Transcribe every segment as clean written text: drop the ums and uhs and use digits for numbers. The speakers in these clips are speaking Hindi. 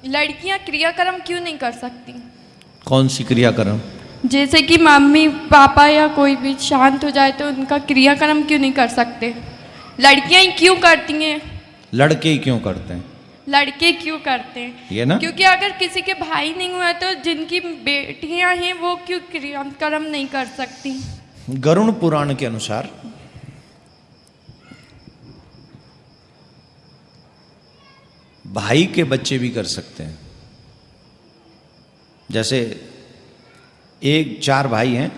लड़कियां क्रियाक्रम क्यों नहीं कर सकती? कौन सी क्रियाक्रम? जैसे कि मम्मी पापा या कोई भी शांत हो जाए तो उनका क्रियाक्रम क्यों नहीं कर सकते? लड़कियां ही क्यों करती हैं? लड़के ही क्यों करते हैं? लड़के क्यों करते हैं? ये ना, क्योंकि अगर किसी के भाई नहीं हुआ तो जिनकी बेटियां हैं वो क्यों क्रियाक्रम नहीं कर सकती? गरुड़ पुराण के अनुसार भाई के बच्चे भी कर सकते हैं। जैसे एक 4 भाई हैं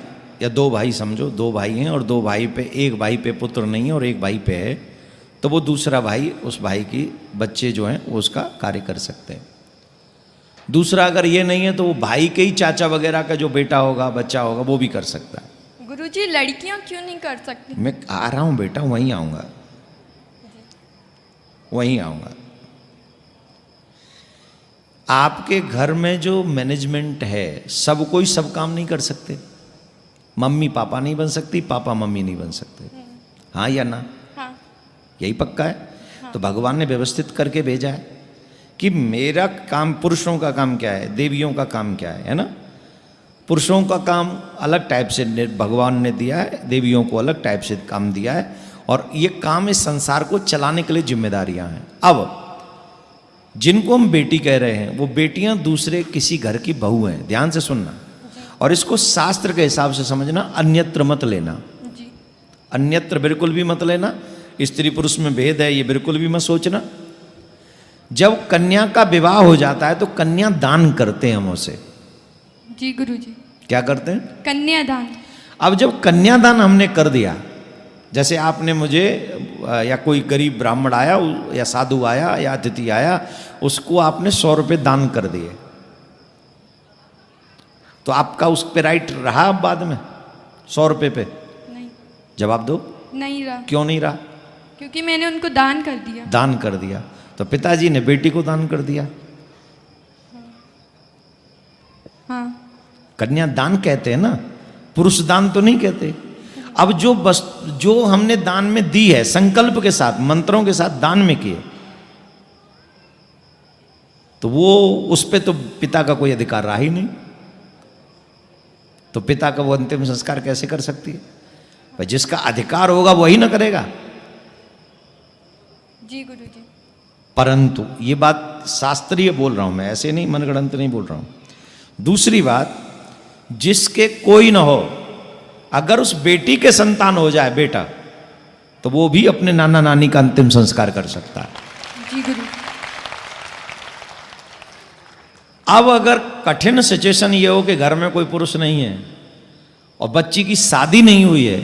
या 2 भाई, समझो 2 भाई हैं और 2 भाई पे, एक भाई पे पुत्र नहीं है और एक भाई पे है, तो वो दूसरा भाई उस भाई की बच्चे जो हैं वो उसका कार्य कर सकते हैं। दूसरा अगर ये नहीं है तो वो भाई के ही चाचा वगैरह का जो बेटा होगा, बच्चा होगा, वो भी कर सकता है। गुरुजी लड़कियां क्यों नहीं कर सकती? मैं आ रहा हूं बेटा, वहीं आऊंगा, वहीं आऊंगा। आपके घर में जो मैनेजमेंट है, सब कोई सब काम नहीं कर सकते। मम्मी पापा नहीं बन सकती, पापा मम्मी नहीं बन सकते, हाँ या ना? हाँ। यही पक्का है। हाँ। तो भगवान ने व्यवस्थित करके भेजा है कि मेरा काम, पुरुषों का काम क्या है, देवियों का काम क्या है ना? पुरुषों का काम अलग टाइप से भगवान ने दिया है, देवियों को अलग टाइप से काम दिया है, और ये काम इस संसार को चलाने के लिए जिम्मेदारियां हैं। अब जिनको हम बेटी कह रहे हैं वो बेटियां दूसरे किसी घर की बहू हैं, ध्यान से सुनना, और इसको शास्त्र के हिसाब से समझना, अन्यत्र मत लेना। अन्यत्र बिल्कुल भी मत लेना। स्त्री पुरुष में भेद है ये बिल्कुल भी मत सोचना। जब कन्या का विवाह हो जाता है तो कन्या दान करते हैं हम उसे। जी गुरुजी। क्या करते हैं? कन्यादान। अब जब कन्यादान हमने कर दिया, जैसे आपने मुझे या कोई गरीब ब्राह्मण आया या साधु आया या अतिथि आया, उसको आपने 100 रुपये दान कर दिए, तो आपका उस पे राइट रहा बाद में 100 रुपये पे? नहीं। जवाब दो। नहीं रहा। क्यों नहीं रहा? क्योंकि मैंने उनको दान कर दिया। दान कर दिया, तो पिताजी ने बेटी को दान कर दिया। हाँ। कन्या दान कहते हैं ना, पुरुष दान तो नहीं कहते। अब जो हमने दान में दी है, संकल्प के साथ, मंत्रों के साथ दान में किए, तो वो उस पे तो पिता का कोई अधिकार रहा ही नहीं। तो पिता का वो अंतिम संस्कार कैसे कर सकती है? भाई जिसका अधिकार होगा वही ना करेगा। जी गुरुजी। परंतु ये बात शास्त्रीय बोल रहा हूं मैं, ऐसे नहीं मनगढ़ंत नहीं बोल रहा हूं। दूसरी बात, जिसके कोई ना हो, अगर उस बेटी के संतान हो जाए बेटा, तो वो भी अपने नाना नानी का अंतिम संस्कार कर सकता है। जी गुरु। अब अगर कठिन सिचुएशन ये हो कि घर में कोई पुरुष नहीं है और बच्ची की शादी नहीं हुई है,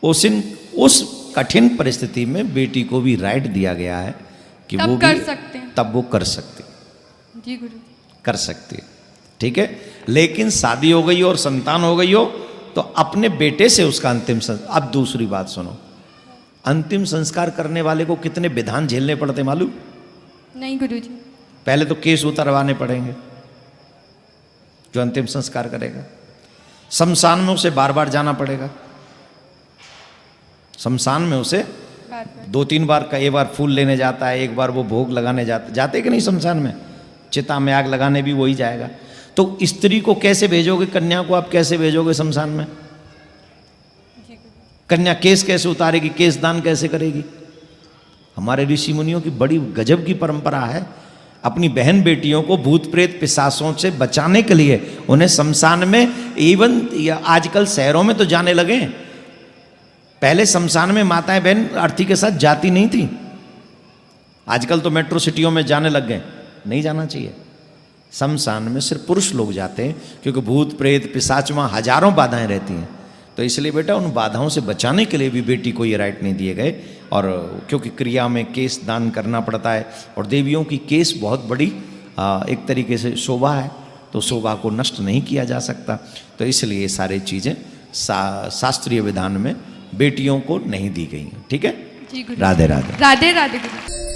उस कठिन परिस्थिति में बेटी को भी राइट दिया गया है कि वो कर भी सकते हैं। तब वो कर सकती। जी गुरु। कर सकती है, ठीक है। लेकिन शादी हो गई और संतान हो गई हो तो अपने बेटे से उसका अंतिम संस्कार। अब दूसरी बात सुनो, अंतिम संस्कार करने वाले को कितने विधान झेलने पड़ते मालूम? नहीं गुरुजी। पहले तो केस उतरवाने पड़ेंगे जो अंतिम संस्कार करेगा। शमशान में उसे बार बार जाना पड़ेगा। शमशान में उसे 2-3 बार का, एक बार फूल लेने जाता है, एक बार वो भोग लगाने जाते कि नहीं शमशान में, चिता में आग लगाने भी वही जाएगा। तो स्त्री को कैसे भेजोगे, कन्या को आप कैसे भेजोगे शमशान में? कन्या केस कैसे उतारेगी, केस दान कैसे करेगी? हमारे ऋषि मुनियों की बड़ी गजब की परंपरा है। अपनी बहन बेटियों को भूत प्रेत पिशाचों से बचाने के लिए उन्हें शमशान में, इवन आजकल शहरों में तो जाने लगे, पहले शमशान में माताएं बहन अर्थी के साथ जाती नहीं थी। आजकल तो मेट्रो सिटियों में जाने लग गए। नहीं जाना चाहिए। शमशान में सिर्फ पुरुष लोग जाते हैं, क्योंकि भूत प्रेत पिशाच वहाँ हजारों बाधाएं रहती हैं। तो इसलिए बेटा उन बाधाओं से बचाने के लिए भी बेटी को ये राइट नहीं दिए गए। और क्योंकि क्रिया में केस दान करना पड़ता है, और देवियों की केस बहुत बड़ी एक तरीके से शोभा है, तो शोभा को नष्ट नहीं किया जा सकता। तो इसलिए ये सारी चीज़ें शास्त्रीय विधान में बेटियों को नहीं दी गई हैं। ठीक है। जी गुरु। राधे राधे। राधे राधे गुरु।